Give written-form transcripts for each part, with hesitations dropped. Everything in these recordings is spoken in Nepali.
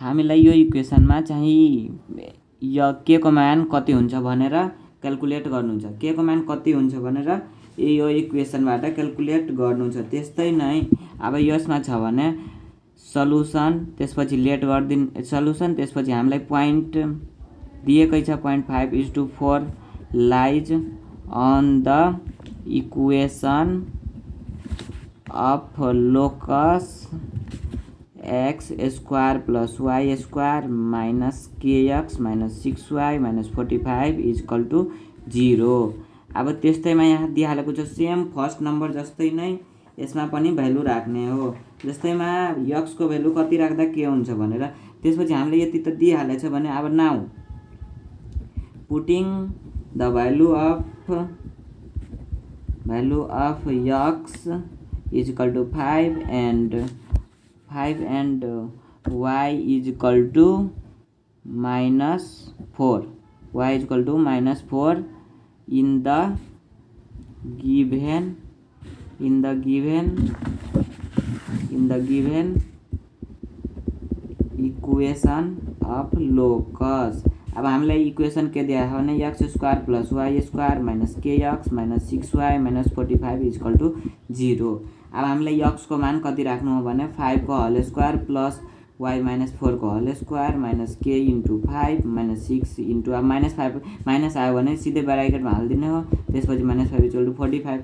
हामीलाई यो इक्वेसनमा चाहिँ यो के को मान कति हुन्छ भनेर क्याल्कुलेट गर्नुहुन्छ, के को मान कति हुन्छ भनेर यो इक्वेसनबाट क्याल्कुलेट गर्नुहुन्छ। त्यस्तै नै अब यसमा छ भने सल्युसन, त्यसपछि लेट गर्दिन सल्युसन, त्यसपछि हामीलाई पोइन्ट दिएकै छ 0.5:4 lies on the equation of locus x square plus y square minus kx minus 6y minus 45 equal to 0। अब त्यस्तैमा यहाँ दिइहालेको छ सेम फर्स्ट नम्बर जस्तै नै यसमा पनि भ्यालु राख्ने हो। जस्तैमा x को भ्यालु कति राख्दा के हुन्छ भनेर, त्यसपछि हामीले यति त दिइहालेछ भने अब now putting the value of x is equal to 5 and y is equal to -4, y is equal to -4 in the given equation of locus। अब हामीलाई इक्वेसन के दिया है भने x square plus y square minus kx minus 6y minus 45 equal to 0। अब हामीलाई x को मान कति राख्नु हो भने 5 को whole square plus y minus 4 को whole square minus k into 5 minus 6 into अब -5 माइनस आयो भने सिधै ब्राकेटमा हालिदिने हो। त्यसपछि -5 इक्वल टू 45।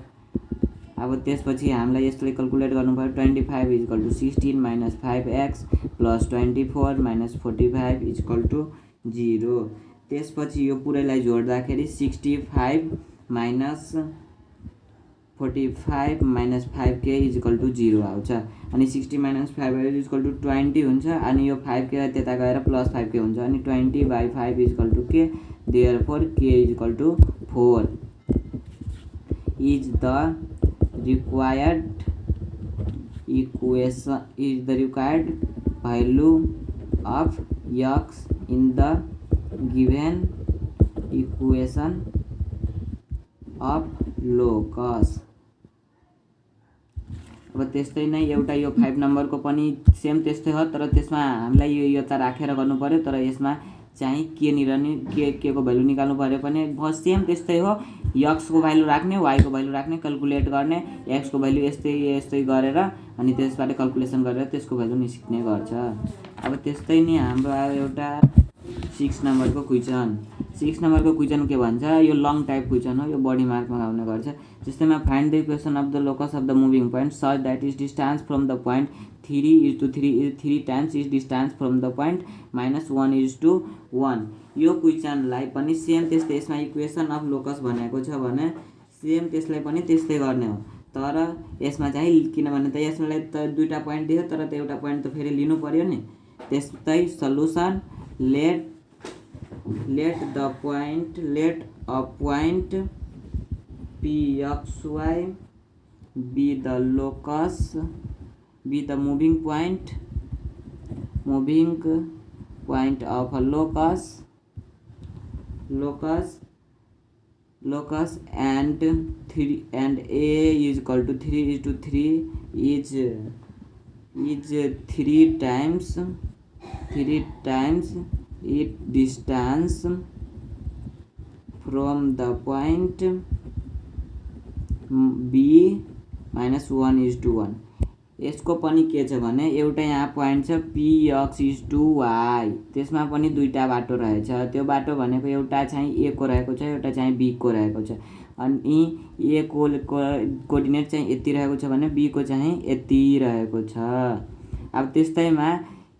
अब त्यसपछि हामीलाई यसलाई क्याल्कुलेट गर्नु पर्यो 25 equal to 16 minus 5x plus 24 minus 45 equal to 0। त्यसपछि यो पुरैलाई जोड्दाखेरि 65 minus 45 minus 5k is equal to 0 आउँछ। अनि 60 माइनस 5 इज इक्वल टू 20 हुन्छ। अनि यो 5k त्यता गएर प्लस 5k हुन्छ। अनि 20/5 is equal to k, therefore k is equal to 4 is the required equation is the required value of x in the given equation of locus. अब त्यस्तै नै एउटा यो 5 नम्बरको पनि सेम त्यस्तै हो, तर त्यसमा हामीलाई यो यता राखेर गर्नु पर्यो। तर यसमा चाहिँ के निरनि के को भ्यालु निकाल्नु पर्यो भने सेम त्यस्तै हो। x को भ्यालु राख्ने, y को भ्यालु राख्ने, क्याल्कुलेट गर्ने, x को भ्यालु यस्तै गरेर अनि त्यसबाट क्याल्कुलेसन गरेर त्यसको भ्यालु निस्किने गर्छ। अब त्यस्तै नै हाम्रो एउटा 6 नम्बरको क्वेसन। 6 नम्बरको क्वेसन के भन्छ, यो लङ टाइप क्वेसन हो, यो बडी मार्कमा आउने गर्छ। जस्तैमा find the equation of the locus of the moving point such that is distance from the point 3 times is distance from the point -1:1। यो क्वेसनलाई पनि सेम त्यस्तै यसमा इक्वेसन अफ लोकस भनेको छ भने सेम त्यसलाई पनि त्यस्तै गर्ने हो। तर यसमा चाहिँ किनभने त यसलाई त दुईटा पोइन्ट दियो, तर त एउटा पोइन्ट त फेरि लिनु पर्यो नि। त्यस्तै solution let a point pxy be the locus, be the moving point of a locus and a is equal to 3:3 is 3 times its distance from the point b -1:1। यसको पनि के छ भने एउटा यहाँ पोइन्ट छ px/y, त्यसमा पनि दुईटा बाटो रहेछ। त्यो बाटो भनेको एउटा चाहिँ a को रहेको छ, एउटा चाहिँ b को रहेको छ। अनि a को कोअर्डिनेट चाहिँ यति रहेको छ भने b को चाहिँ यति रहेको छ। अब त्यस्तैमा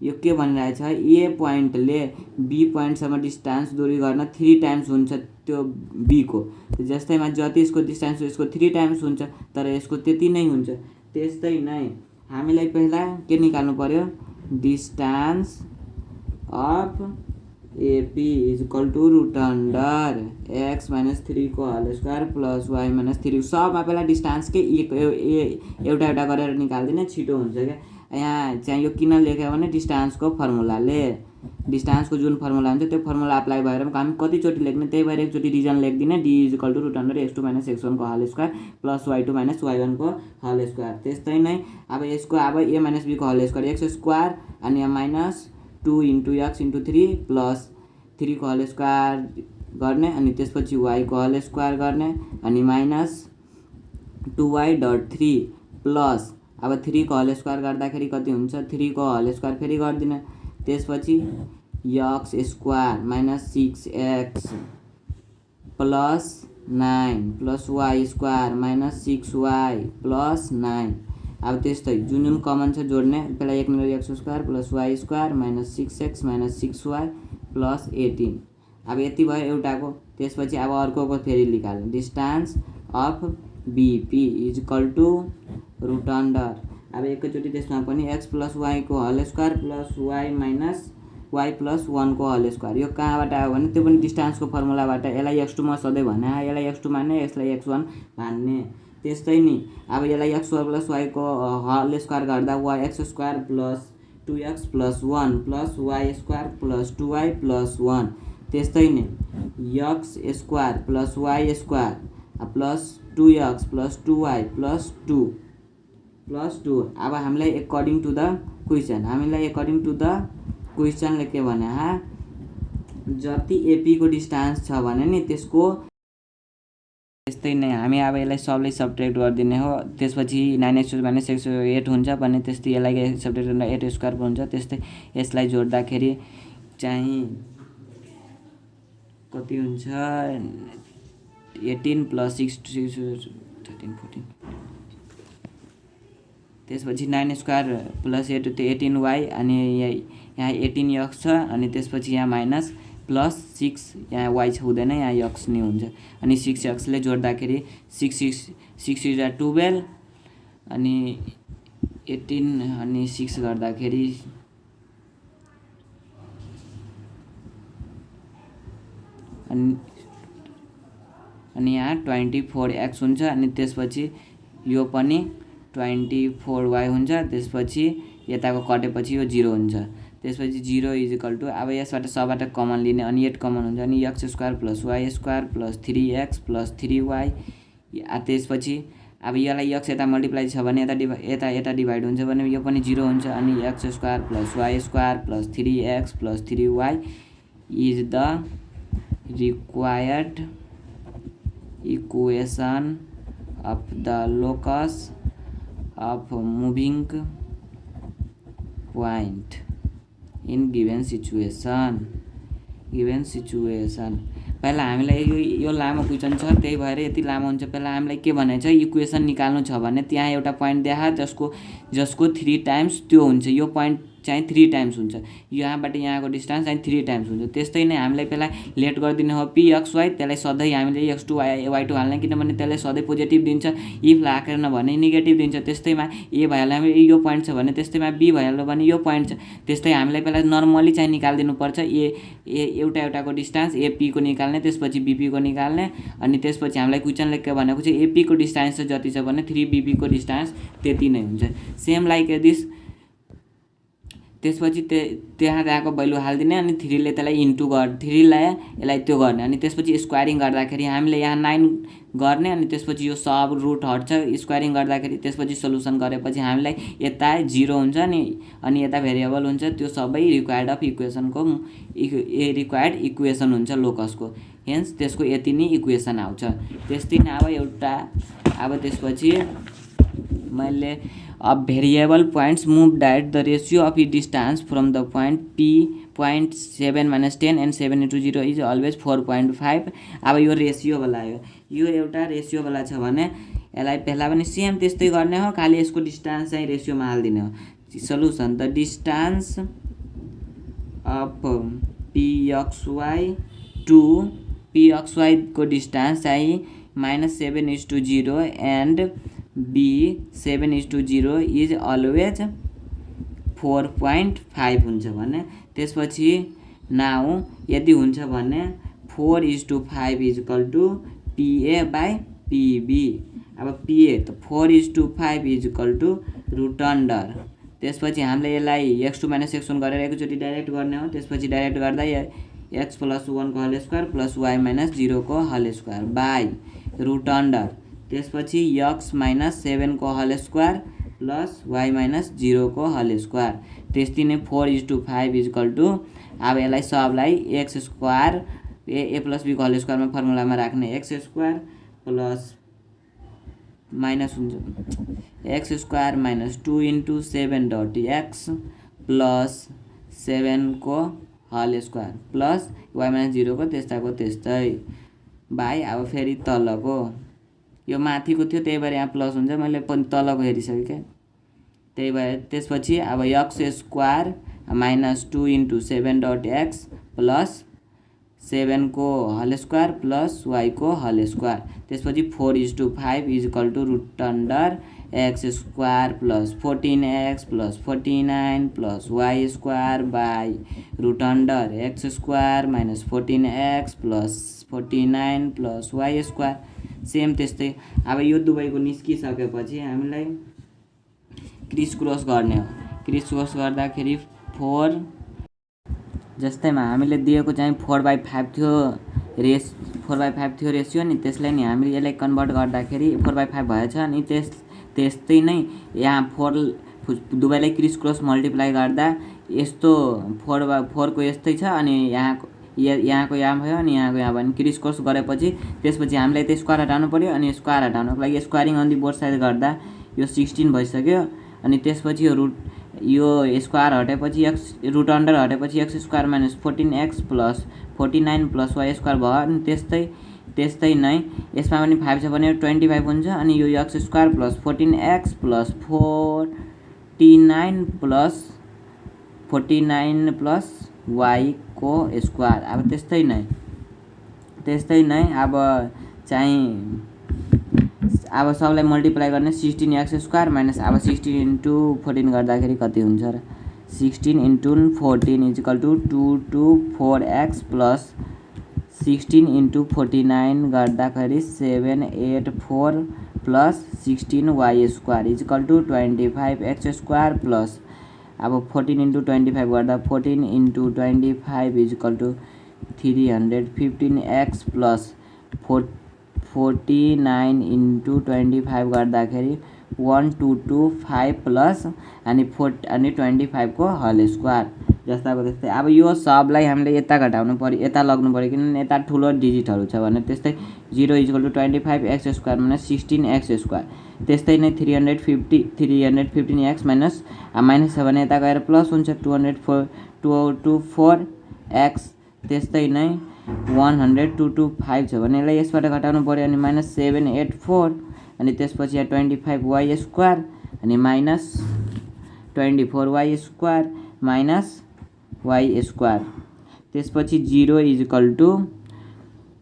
यो के भनिरहेछ, ए पोइन्टले बी पोइन्टसम्म डिस्टेन्स दूरी गर्न 3 टाइम्स हुन्छ त्यो बी को। जस्तैमा जति यसको डिस्टेन्स यसको 3 टाइम्स हुन्छ, तर यसको त्यति नै हुन्छ। त्यस्तै नै हामीलाई पहिला के निकाल्नु पर्यो, distance of AP is equal to √x - 3 को होल स्क्वायर प्लस y - 3। सबमा पहिला डिस्टेन्स के एउटा गरेर निकाल्दिने, छिटो हुन्छ क्या। यहाँ चाहिँ यो किन लेख्यो भने डिस्टेन्सको फर्मुलाले, डिस्टेन्सको जुन फर्मुला हुन्छ त्यो फर्मुला अप्लाई भएर हामी कतिचोटि लेख्ने, त्यही भएर एकचोटि रिजन लेखिदिने, d is equal to √x2 - x1 को whole square plus y2 - y1 को होल स्क्वायर। त्यस्तै नै अब यसको अब a - b को होल स्क्वायर x स्क्वायर अनि minus 2 into X into 3 plus 3 को होल स्क्वायर गर्ने अनि त्यसपछि वाई को होल स्क्वायर गर्ने अनि माइनस 2y.3 प्लस अब 3 को होल स्क्वायर गर्दाखेरि कति हुन्छ 3 को होल स्क्वायर फेरि गर्दिन त्यसपछि x square minus 6x plus 9 plus Y square minus 6y plus 9 अब त्यस्तै जुन कमन छ जोड्ने पहिला 1 minute x square plus Y square minus 6x minus 6y plus 18 अब यति भयो एउटाको त्यसपछि अब अर्कोको फेरि निकाल्नु distance of BP is equal to root under अब एकैचोटि त्यसमा पनि x प्लस वाई को whole square plus Y minus y plus 1 को होल स्क्वायर यो कहाँबाट आयो भने त्यो पनि डिस्टेन्सको फर्मुलाबाट यसलाई x2 म सधैँ भने यसलाई x2 मान्ने यसलाई x1 मान्ने त्यस्तै नि अब यसलाई x4 प्लस वाई को होल स्क्वायर गर्दा x square plus 2x plus 1 plus Y square plus 2y plus 1 त्यस्तै नै x square plus Y square plus 2x plus 2y plus 2 अब हामीलाई अकर्डिङ टु द क्वेसन के भने जति एपी को डिस्टेन्स छ भने नि त्यसको त्यस्तै नै हामी अब यसलाई सबलाई सब्ट्र्याक्ट गरिदिने हो त्यसपछि 9x माइनस x 8 हुन्छ भने त्यस्तै यसलाई सब्ट्र्याक्ट गर्दा 8 स्क्वायर हुन्छ त्यस्तै यसलाई जोड्दाखेरि चाहिँ कति हुन्छ 18 प्लस 6 13 14 त्यसपछि 9 स्क्वायर प्लस 8 त्यो 18y अनि यहाँ 18x छ अनि त्यसपछि यहाँ माइनस प्लस 6 यहाँ y छ हुँदैन यहाँ x नै हुन्छ अनि 6x ले जोड्दाखेरि 6 इज 12 अनि 18 अनि 6 गर्दाखेरि अनि यहाँ 24x हुन्छ अनि त्यसपछि यो पनि 24y हुन्छ त्यसपछि यताको कटेपछि यो 0 हुन्छ त्यसपछि 0 इज इक्वल टु अब यसबाट सबबाट कमन लिने अनि 8 कमन हुन्छ अनि x square plus y square plus 3x plus 3y त्यसपछि अब यसलाई x यता मल्टिप्लाई छ भने यता डिभाइड हुन्छ भने यो पनि 0 हुन्छ अनि x square plus y square plus 3x plus 3y is the required equation of the locus of moving point in given situation पहिला हामीलाई यो लामो क्वेशन छ त्यही भएर यति लामो हुन्छ पहिला हामीलाई के भनेछ इक्वेशन निकाल्नु छ भने त्यहाँ एउटा पॉइन्ट देखा जसको 3 टाइम्स त्यो हुन्छ यो पॉइन्ट चाहिँ 3 टाइम्स हुन्छ यहाँबाट यहाँको डिस्टेन्स चाहिँ 3 टाइम्स हुन्छ त्यस्तै नै हामीलाई पहिला लेट गरिदिनु हो p x y त्यसलाई सधैँ हामीले x2 y2 हाल्ने किनभने त्यसलाई सधैँ पोजिटिभ दिन्छ इफ राखेन भने नेगेटिभ दिन्छ त्यस्तैमा a भइहाल्यो भने यो पॉइन्ट छ भने त्यस्तैमा b भइहाल्यो भने यो पॉइन्ट छ त्यस्तै हामीलाई पहिला नर्मली चाहिँ निकाल्दिनु पर्छ एउटाको डिस्टेन्स AP को निकाल्ने त्यसपछि BP को निकाल्ने अनि त्यसपछि हामीलाई क्वेशनले के भनेको छ AP को डिस्टेन्स जति छ भने 3BP को डिस्टेन्स त्यति नै हुन्छ सेम लाइक दिस त्यसपछि त्यहाँ त्यहाँको भ्यालु हाल्दिने अनि 3 ले त्यसलाई इन्टु 3 लाई यसलाई त्यो गर्ने अनि त्यसपछि स्क्वायरिङ गर्दाखेरि हामीले यहाँ 9 गर्ने अनि त्यसपछि यो सब रुट हट्छ स्क्वायरिङ गर्दाखेरि त्यसपछि सोलुसन गरेपछि हामीलाई यता 0 हुन्छ अनि यता भेरिएबल हुन्छ त्यो सबै रिक्वायर्ड अफ इक्वेसनको रिक्वायर्ड इक्वेसन हुन्छ लोकसको हेन्स त्यसको यति नै इक्वेसन आउँछ त्यस्तै नै अब त्यसपछि मैले of variable points moved at the ratio of its distance from the point P point 7 minus 10 and 7 into 0 is always 4.5 अब यो रेशियो वाला यो एउटा रेशियो वाला छ भने यसलाई पहिला पनि सेम त्यस्तै गर्ने हो खाली यसको डिस्टेन्स चाहिँ रेशियोमा हाल्दिने हो solution the distance of pxy to pxy को डिस्टेन्स चाहिँ -7:0 एन्ड b 7:0 इज अलवेज 4.5 हुन्छ भने त्यसपछि नाउ यदि हुन्छ भने 4:5 is equal to PA by PB अब PA त 4:5 is equal to root under त्यसपछि हामीले यसलाई x2 - x1 गरेर एकचोटि डाइरेक्ट गर्ने हो त्यसपछि डाइरेक्ट गर्दा x + 1 को होल स्क्वायर प्लस y - 0 को whole square by root under त्यसपछि x - 7 को होल स्क्वायर प्लस y - 0 को होल स्क्वायर त्यस्तै नै 4:5 इक्वल टु अब यसलाई सबलाई x square A plus B को होल स्क्वायरमा फर्मुलामा राख्ने एक्स स्क्वायर प्लस माइनस हुन्छ x square minus 2 × 7 dot x plus 7 को whole square plus Y minus 0 को त्यस्ताको त्यस्तै बाई अब फेरि तलको यो माथिको थियो त्यही भएर यहाँ प्लस हुन्छ मैले पनि तलको हेरिसकेँ क्या त्यही भएर त्यसपछि अब x square minus 2 × 7 dot x plus 7 को होल स्क्वायर प्लस वाई को होल स्क्वायर त्यसपछि 4:5 equal to root under x square plus 14x plus 49 plus Y square by root under x square minus 14x plus 49 plus Y square same त्यस्तै अब यो दुवैको निस्किसकेपछि हामीलाई क्रिस क्रस गर्ने हो क्रिस क्रस गर्दाखेरि 4 जस्तैमा हामीले दिएको चाहिँ 4/5 थियो 4/5 थियो रेसियो नि त्यसलाई नि हामीले यसलाई कन्भर्ट गर्दाखेरि 4/5 भएछ अनि त्यस्तै नै यहाँ 4 दुवैलाई क्रिस क्रस मल्टिप्लाई गर्दा यस्तो 4 को यस्तै छ अनि यहाँको यहाँ भयो अनि यहाँको यहाँ भयो क्रिस क्रस गरेपछि त्यसपछि हामीलाई त्यो स्क्वायर हटाउनु पर्यो अनि स्क्वायर हटाउनको लागि squaring on the both side गर्दा यो 16 भइसक्यो अनि त्यसपछि यो स्क्वायर हटेपछि एक्स रुट अंडर हटेपछि x square minus 14x plus 49 plus Y square भयो अनि त्यस्तै नै यसमा पनि 5 छ भने 25 हुन्छ अनि यो x square plus 14x plus 49 plus Y को स्क्वायर अब त्यस्तै नै अब चाहिँ अब सबलाई मल्टिप्लाई गर्ने 16x स्क्वायर माइनस अब 16 × 14 गर्दाखेरि कति हुन्छ र 16 × 14 equal to 2 to 4x plus 16 × 49 गर्दाखेरि 784 plus 16y square equal to 25x square plus अब 14 × 25 गर्दा 14 × 25 इक्वल टु 315x प्लस 49 × 25 गर्दाखेरि 1225 प्लस अनि 25 को होल स्क्वायर जस्ताको त्यस्तै अब यो सबलाई हामीले यता घटाउनु पर्यो यता लग्नु पर्यो किनभने यता ठुलो डिजिटहरु छ भने त्यस्तै 0 = 25x square minus 16x square त्यस्तै नै 315x माइनस छ भने यता गएर प्लस हुन्छ 204x त्यस्तै नै 10225 छ भने यसलाई यसबाट घटाउनु पर्यो अनि माइनस 784 अनि त्यसपछि यहाँ 25y स्क्वायर अनि minus 24y square minus y square त्यसपछि 0 =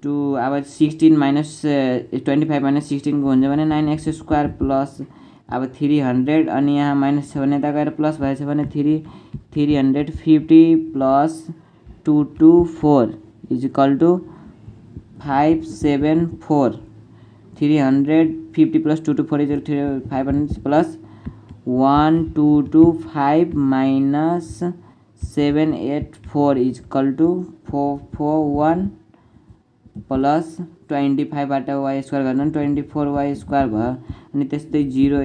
2 अब 16 माइनस 25 माइनस 16 को हुन्छ भने 9x स्क्वायर प्लस अब 300 अनि यहाँ माइनस छ भने यता गएर प्लस भएछ भने 350 plus 224 = 574 350 plus 224 500 plus 1225 minus 784 = 441 plus 25 बाट y स्क्वायर गर्न 24y स्क्वायर भयो अनि त्यस्तै 0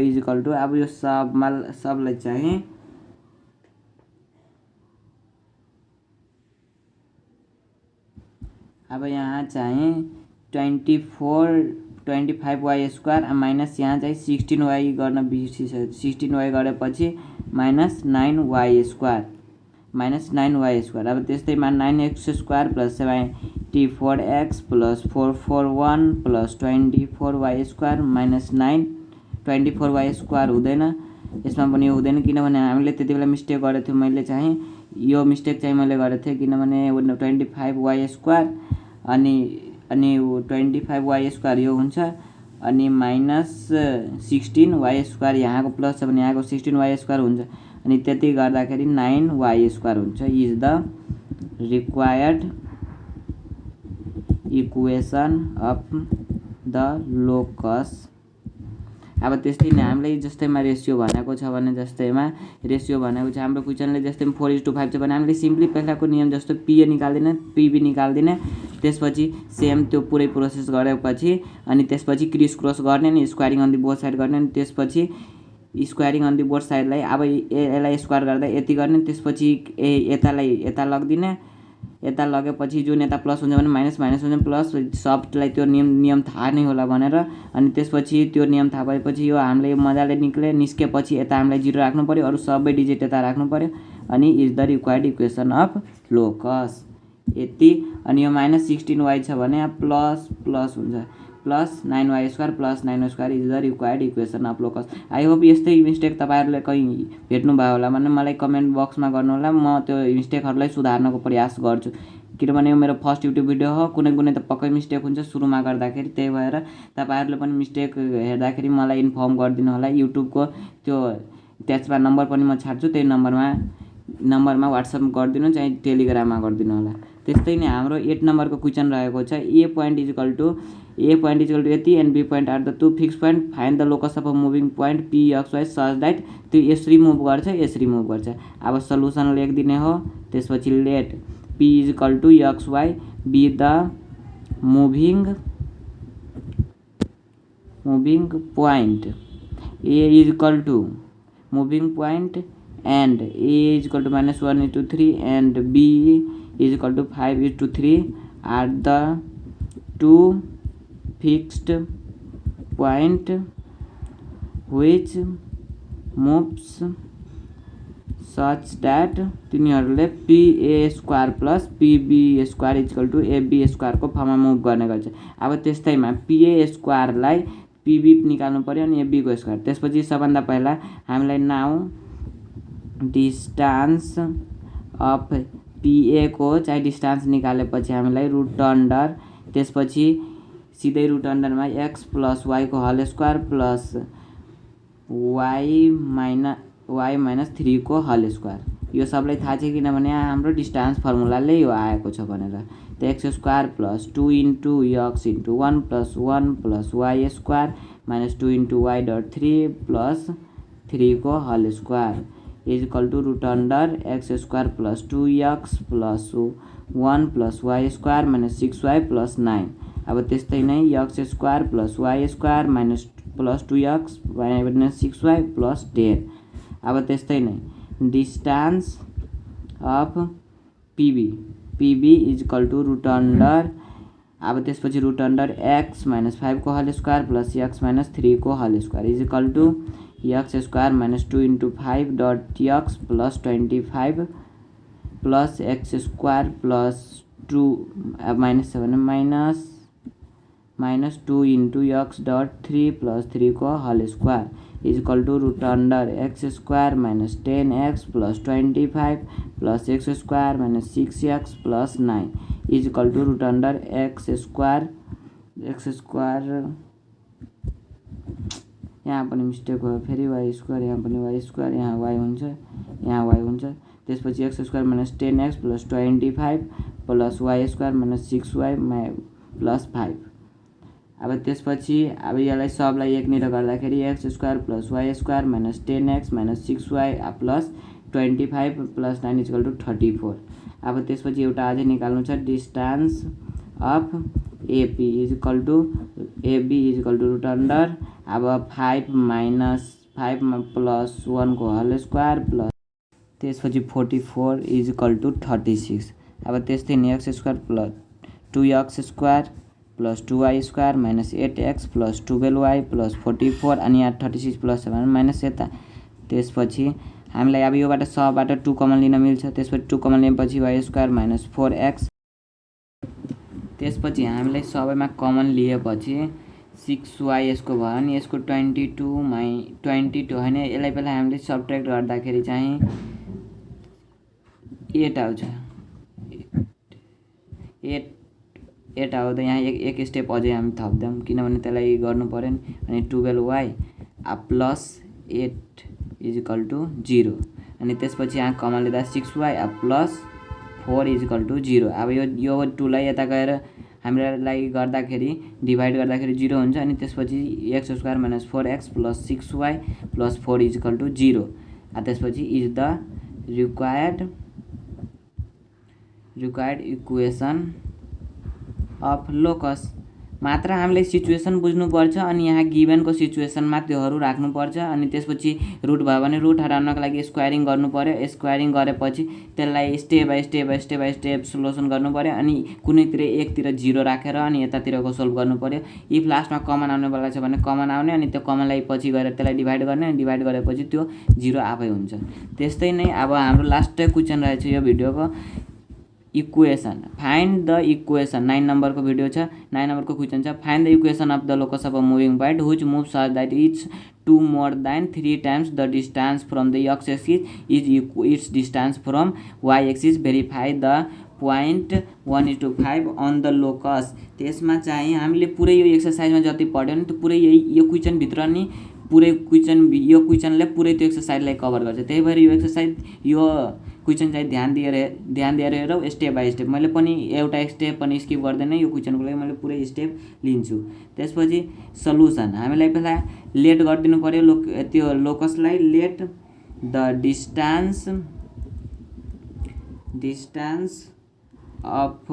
= अब यो सबलाई चाहिँ अब यहाँ चाहिँ 25y स्क्वायर माइनस यहाँ चाहिँ 16y गर्न बिर्सिसक्यो 16y गरेपछि माइनस 9y स्क्वायर अब त्यस्तैमा 9x square plus 74x plus 441 plus 24y square minus 9 24y square हुँदैन यसमा पनि हुँदैन किनभने हामीले त्यतिबेला मिस्टेक गरेको थियो मैले चाहिँ यो मिस्टेक चाहिँ मैले गरेको थिएँ किनभने 25y स्क्वायर अनि 25y स्क्वायर यो हुन्छ अनि माइनस 16y स्क्वायर यहाँको प्लस छ भने यहाँको 16y स्क्वायर हुन्छ अनि त्यति गर्दाखेरि 9y स्क्वायर हुन्छ is the required equation of the locus अब त्यस्तै नै हामीले जस्तैमा रेशियो भनेको छ भने जस्तैमा रेशियो भनेको छ हाम्रो क्वेशनले जस्तै 4:5 छ भने हामीले सिम्पली पहिलाको नियम जस्तो पी निकाल्दिने पीबी निकाल्दिने त्यसपछि सेम त्यो पुरै प्रोसेस गरेपछि अनि त्यसपछि क्रिस क्रस गर्ने नि squaring on the both side गर्ने अनि त्यसपछि स्क्वायरिङ अन दी बोथ साइडलाई अब यसलाई स्क्वायर गर्दा यति गर्ने, त्यसपछि यतालाई यता लगिदिने, यता लगेपछि जुन यता प्लस हुन्छ भने माइनस, माइनस हुन्छ प्लस, सबलाई त्यो नियम थाहा नै होला भनेर। अनि त्यसपछि त्यो नियम थाहा भएपछि यो हामीले मजाले निस्केपछि यता हामीलाई 0 राख्नु पऱ्यो, अरू सबै डिजिट यता राख्नु पऱ्यो। अनि is the required equation of locus यति। अनि यो -16y छ भने प्लस प्लस हुन्छ, plus 9y² plus 9y² is the required equation of locus. I hope यस्तै मिस्टेक तपाईँहरूले कहीँ भेट्नुभयो होला भने मलाई कमेन्ट बक्समा गर्नु होला, म त्यो मिस्टेकहरूलाई सुधार्नको प्रयास गर्छु। किनभने यो मेरो फर्स्ट युट्युब भिडियो हो, कुनै त पक्कै मिस्टेक हुन्छ सुरुमा गर्दाखेरि, त्यही भएर तपाईँहरूले पनि मिस्टेक हेर्दाखेरि मलाई इन्फर्म गरिदिनु होला। युट्युबको त्यो त्यसमा नम्बर पनि म छाड्छु, त्यही नम्बरमा व्हाट्सएप गरिदिनु, चाहिँ टेलिग्राममा गरिदिनु होला। त्यस्तै नै हाम्रो 8 नम्बरको क्वेसन रहेको छ, ए पोइन्ट इक्वल टु यति and B point are the 2 fix point, find the locus of a moving point P X Y such that त्यो यसरी मुभ गर्छ यसरी मुभ गर्छ। अब सल्युसन लेखिदिने हो। त्यसपछि let P equal to X Y B the moving point, A equal to moving point and a is equal to -1:3 and b is equal to 5:3 are the two fixed point which moves such that तिनीहरूले pa² plus pb² equal to ab² को फर्ममा मुभ गर्ने गर्छ। अब त्यस्तैमा pa² लाई pb निकाल्नु पर्यो अनि ab को स्क्वायर। त्यसपछि सबभन्दा पहिला हामीलाई नाउ डिस्टेंस अफ पीए को चाहिँ डिस्टेंस निकालेपछि हामीलाई रुट अंडर, त्यसपछि सिधै रुट अंडरमा एक्स प्लस वाई को whole square plus Y minus 3 को होल स्क्वायर। यो सबलाई थाहा छ किनभने हाम्रो डिस्टेंस फर्मुलाले यो आएको छ भनेर। त x² plus 2 into X into 1 plus 1 plus Y square minus 2 into Y dot 3 plus 3 को whole square is equal to root under x² plus 2x plus 1 plus Y square minus 6y plus 9। अब त्यस्तै नै x² plus y² minus plus 2x minus 6y plus 10। अब त्यस्तै नै distance of PB is equal to root under, अब त्यसपछि रुट अंडर x माइनस 5 को whole square plus x minus 3 को whole square is equal to x² minus 2 into 5 dot x plus 25 plus x² plus 2 minus 7 minus 2 into x dot 3 plus 3 को whole square is equal to root under x² minus 10x plus 25 plus x² minus 6x plus 9 is equal to root under x² यहाँ पनि मिस्टेक हो, फेरि y² यहाँ पनि y², यहाँ y हुन्छ, यहाँ y हुन्छ। त्यसपछि x² minus 10x plus 25 plus y² minus 6y plus 5। अब त्यसपछि अब यसलाई सबलाई एकनिर गर्दाखेरि x² plus y² minus 10x minus 6y plus 25 plus 9 equal to 34। अब त्यसपछि एउटा अझै निकाल्नु छ, distance of AP is equal to root under, अब 5 माइनस 5 प्लस 1 को होल स्क्वायर प्लस त्यसपछि 44 इज इक्वल टू 36। अब त्यस्तै नि x² plus 2x² plus 2y² minus 8x plus 12y plus 44 अनि यहाँ 36 प्लस 7 माइनस यता। त्यसपछि हामीलाई अब योबाट सबबाट 2 कमन लिन मिल्छ, त्यसपछि 2 कमन लिएपछि y² माइनस 4x, त्यसपछि हामीलाई सबैमा कमन लिएपछि 6y यसको भयो अनि यसको 22 होइन, यसलाई पहिला हामीले सब्ट्र्याक्ट गर्दाखेरि चाहिँ 8 आउँछ। 8 आउँदा यहाँ एक स्टेप अझै हामी थप्छौँ किनभने त्यसलाई गर्नु पर्यो नि। अनि 12y plus 8 is equal to 0 अनि त्यसपछि यहाँ कमन लिँदा 6y plus 4 is equal to 0। अब यो 2 लाई यता गएर हामीलाई गर्दाखेरि डिभाइड गर्दाखेरि 0 हुन्छ अनि त्यसपछि x² minus 4x plus 6y plus 4 is equal to 0। त्यसपछि is the required equation of locus, मात्र हामीलाई सिचुएसन बुझ्नुपर्छ अनि यहाँ गिभनको सिचुएसनमा त्योहरू राख्नुपर्छ। अनि त्यसपछि रुट भयो भने रुट हटाउनको लागि स्क्वायरिङ गर्नु पर्यो। स्क्वायरिङ गरेपछि त्यसलाई स्टेप बाई स्टेप सोल्युसन गर्नु पर्यो। अनि कुनैतिर एकतिर 0 राखेर अनि यतातिरको सोल्भ गर्नु पर्यो। इफ लास्टमा कमन आउने बेला छ भने कमन आउने अनि त्यो कमनलाई पछि गएर त्यसलाई डिभाइड गर्ने अनि डिभाइड गरेपछि त्यो 0 आफै हुन्छ। त्यस्तै नै अब हाम्रो लास्ट क्वेसन रहेछ यो भिडियोको इक्वेसन। फाइन्ड द इक्वेसन 9 नम्बरको भिडियो छ। 9 नम्बरको क्वेसन छ find the equation of the locus of a moving point which moves such that it's 2 more than 3 times the distance from the x axis is its distance from y axis। Verify the point 1:5 on the locus। त्यसमा चाहिँ हामीले पुरै यो एक्सरसाइजमा जति पढ्यो नि त्यो पुरै यो क्वेसन भित्र नि पुरै यो क्वेसनले पुरै त्यो एक्सरसाइजलाई कभर गर्छ। त्यही भएर यो एक्सरसाइज यो क्वेसन चाहिँ ध्यान दिएर हेरौँ स्टेप बाई स्टेप। मैले पनि एउटा स्टेप पनि स्किप गर्दैन, यो क्वेसनको लागि मैले पुरै स्टेप लिन्छु। त्यसपछि सल्युसन हामीलाई पहिला लेट गरिदिनु पर्यो त्यो लोकसलाई। Let the distance of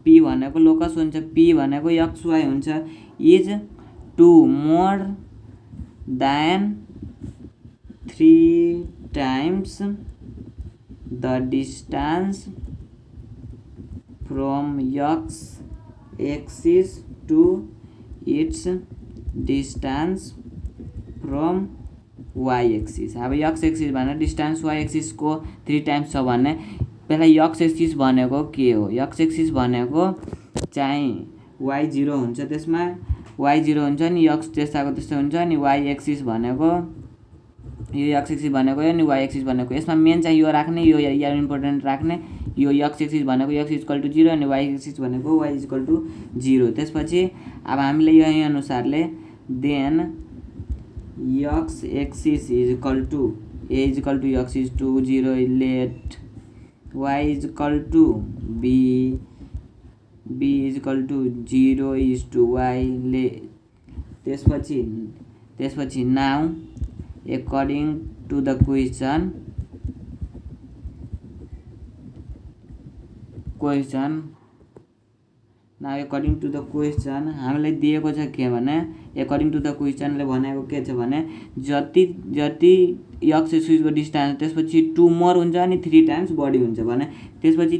P भनेको लोकस हुन्छ, पी भनेको XY हुन्छ, is 2 more than 3 times the distance from x axis to its distance from y axis। अब x axis भनेर डिस्टेन्स y axis को 3 टाइम्स छ भने पहिला x axis भनेको के हो? x axis भनेको चाहिँ y0 हुन्छ, त्यसमा y0 हुन्छ नि x त्यस्ताको त्यस्तै हुन्छ। अनि y axis भनेको यो x axis भनेको अनि y axis भनेको यसमा मेन चाहिँ यो राख्ने, यो इम्पोर्टेन्ट राख्ने। यो x axis भनेको x = 0 अनि y axis भनेको y = 0। त्यसपछि अब हामीले यही अनुसारले then x axis = a = x is to 0 let y = b = 0 is to y ले त्यसपछि now according to the question हामीलाई दिएको छ के भने according to the question ले भनेको के छ भने जति x axis को डिस्टेन्स त्यसपछि 2 मोर हुन्छ अनि 3 टाइम्स बढी हुन्छ भने त्यसपछि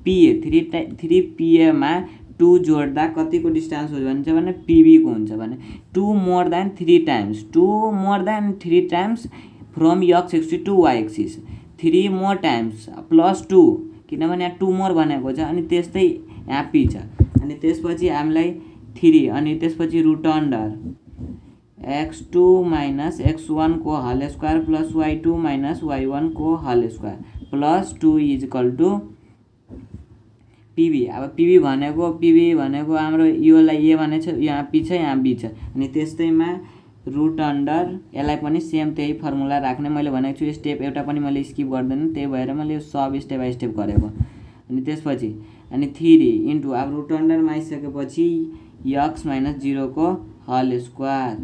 3pa मा 2 जोड्दा कतिको डिस्टेन्स हुन्छ भने pb को हुन्छ भने 2 more than 3 times from x axis to y axis 3 more times plus 2 किनभने यहाँ 2 मोर भनेको छ अनि त्यस्तै यहाँ p छ। अनि त्यसपछि हामीलाई 3 अनि त्यसपछि root under x2 minus x1 को whole square plus y2 minus y1 को होल स्क्वायर प्लस 2 = pb। अब pb भनेको हाम्रो योलाई a भनेछ, यहाँ p छ यहाँ b छ। अनि त्यस्तैमा रुट अन्डर यसलाई पनि सेम त्यही फर्मुला राख्ने। मैले भनेको छु स्टेप एउटा पनि मैले स्किप गर्दैन, त्यही भएर मैले सब स्टेप बाई स्टेप गरेको। अनि त्यसपछि 3 इन्टु अब रुट अन्डरमा आइसकेपछि x - 0 को होल स्क्वायर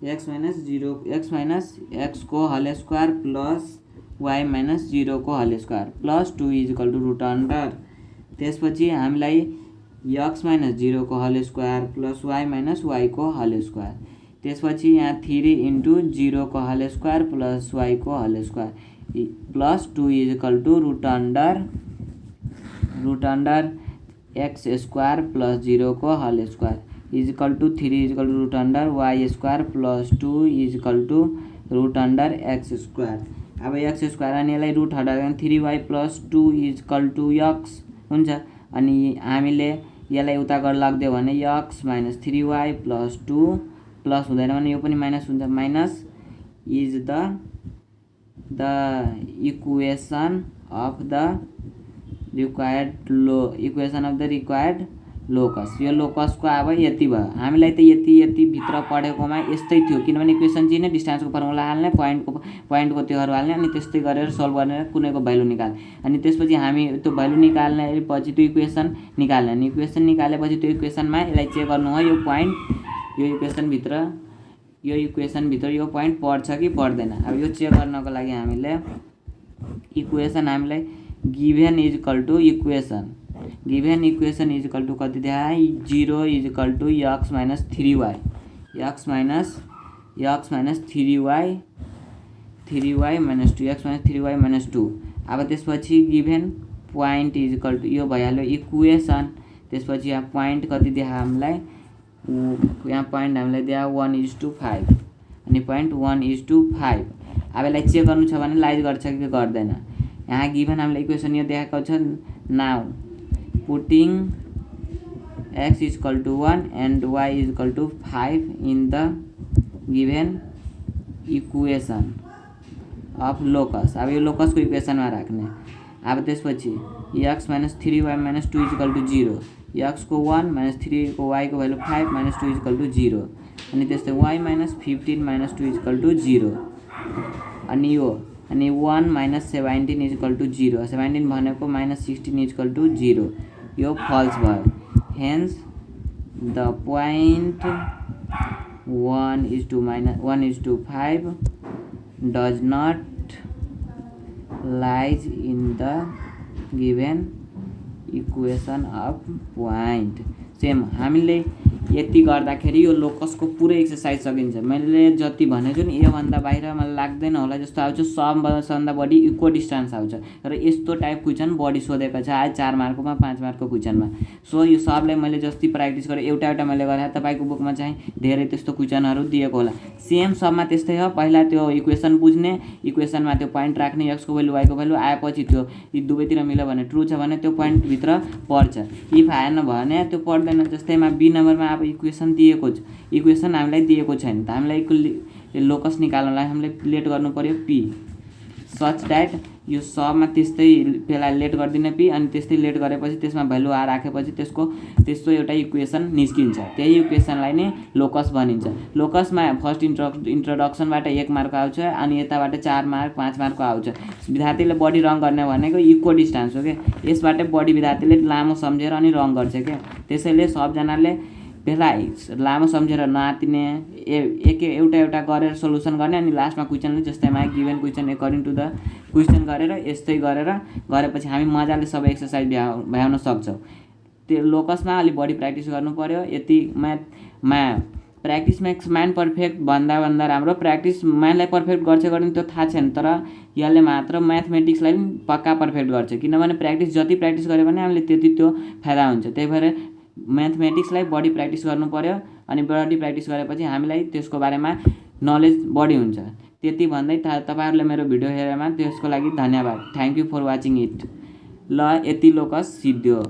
x को होल स्क्वायर प्लस y - 0 को whole square plus 2 = root under. त्यसपछि हामीलाई x - 0 को whole square plus y - y को होल स्क्वायर। त्यसपछि यहाँ 3 इन्टु 0 को होल स्क्वायर प्लस y को whole square plus 2 = root under x square plus 0 को whole square equal to 3 equal to root under y square plus 2 equal to root under x square. अब x स्क्वायर अनि यसलाई रुट हटाएर 3y plus 2 equal two x हुन्छ। अनि हामीले यसलाई उता गरेर लाग्दियो भने x minus 3y plus 2 plus हुँदैन भने यो पनि माइनस हुन्छ। Minus is the equation of the required locus. यो लोकसको अब यति भयो। हामीलाई त यति भित्र पढेकोमा यस्तै थियो, किनभने इक्वेसन चाहिँ नै डिस्टेन्सको फर्मुला हाल्ने, पोइन्टको त्योहरू हाल्ने अनि त्यस्तै गरेर सल्भ गरेर कुनैको भ्यालु निकाल्ने। अनि त्यसपछि हामी त्यो भ्यालु निकाल्नेपछि त्यो इक्वेसन निकाल्ने। अनि इक्वेसन निकालेपछि त्यो इक्वेसनमा यसलाई चेक गर्नु हो यो पोइन्ट यो इक्वेसनभित्र यो पोइन्ट पर्छ कि पर्दैन। अब यो चेक गर्नको लागि हामीले इक्वेसन हामीलाई given equal to equation given equation is equal to कति देखा 0 is equal to x minus 3y x minus 3y minus 2 x minus 3y minus 2। अब त्यसपछि given point is equal to यो भइहाल्यो इक्वेसन। त्यसपछि यहाँ पोइन्ट कति देखा हामीलाई यहाँ पोइन्ट हामीलाई देखा 1:5 अनि पोइन्ट 1:5। अब यसलाई चेक गर्नु छ भने लाइज गर्छ कि गर्दैन। यहाँ गिभन हामीलाई इक्वेसन यो देखाएको छ now putting x is equal to 1 and y is equal to 5 in the given equation of locus. अब यो लोकसको इक्वेसनमा राख्ने। अब त्यसपछि x minus 3y minus 2 is equal to 0 x को 1 माइनस 3 को y को value 5 minus 2 is equal to 0 अनि त्यस्तै y minus 15 minus 2 is equal to 0 अनि यो अनि 1 माइनस 17 इज इक्वल टू 0 17 भनेको माइनस 16 इज इक्वल टू 0 यो फल्स भयो। Hence the point 1:5 does not lies in the given equation of point. Same हामीले यति गर्दाखेरि यो लोकसको पुरै एक्सरसाइज सकिन्छ। मैले जति भनेको नि योभन्दा बाहिर मलाई लाग्दैन होला जस्तो आउँछ सबभन्दा बढी इक्वल डिस्टेन्स आउँछ र यस्तो टाइप क्वेसन बढी सोधेको छ आज 4 मार्कमा 5 मार्कको क्वेसनमा। सो यो सबलाई मैले जति प्र्याक्टिस गरेँ एउटा मैले गरे तपाईँको बुकमा चाहिँ धेरै त्यस्तो क्वेसनहरू दिएको होला। सेम सबमा त्यस्तै हो। पहिला त्यो इक्वेसन बुझ्ने इक्वेसनमा त्यो पोइन्ट राख्ने x को भ्यालु y को भ्यालु आएपछि त्यो यी दुवैतिर मिल्यो भने ट्रु छ भने त्यो पोइन्ट भित्र पर्छ। इफ आएन भने त्यो पर्दैन। जस्तैमा बी नम्बरमा अब इक्वेसन दिएको छ इक्वेसन हामीलाई दिएको छैन त हामीलाई लोकस निकाल्नलाई हामीले लेट गर्नु पर्यो p सच दैट यो सबमा त्यस्तै पहिला लेट गरिदिने p अनि त्यस्तै लेट गरेपछि त्यसमा भ्यालु आ राखेपछि त्यस्तो एउटा इक्वेसन निस्किन्छ। त्यही इक्वेसनलाई नै लोकस भनिन्छ। लोकसमा फर्स्ट इन्ट्रोडक्सनबाट 1 मार्क आउँछ अनि यताबाट 4 मार्क 5 मार्कको आउँछ। विद्यार्थीले बढी रङ गर्ने भनेको इक्वल डिस्टेन्स हो के। यसबाट बढी विद्यार्थीले लामो सम्झेर अनि रङ गर्छ के। त्यसैले सबजनाले पहिला लामो सम्झेर नआतिने एउटा गरेर सोल्युसन गर्ने अनि लास्टमा क्वेसनले जस्तैमा given question according to the question गरेर यस्तै गरेपछि हामी मजाले सबै एक्सरसाइज भ्याउन सक्छौँ। त्यो लोकसमा अलि बढी प्र्याक्टिस गर्नु पर्यो। यति म्याथमा प्र्याक्टिस मेक्स म्यान पर्फेक्ट भन्दा राम्रो प्र्याक्टिस म्यानलाई पर्फेक्ट गर्छ गर्ने त्यो थाहा छैन तर यसले मात्र म्याथमेटिक्सलाई पनि पक्का पर्फेक्ट गर्छ। किनभने प्र्याक्टिस जति प्र्याक्टिस गऱ्यो भने हामीले त्यति त्यो फाइदा हुन्छ। त्यही भएर म्याथमेटिक्सलाई बढी प्र्याक्टिस गर्नु पर्यो अनि बढी प्र्याक्टिस गरेपछि हामीलाई त्यसको बारेमा नलेज बढी हुन्छ। त्यति भन्दै तपाईहरुले मेरो भिडियो हेरेमा त्यसको लागि धन्यवाद। Thank you for watching it. ल यति लोकस सिद्धियो।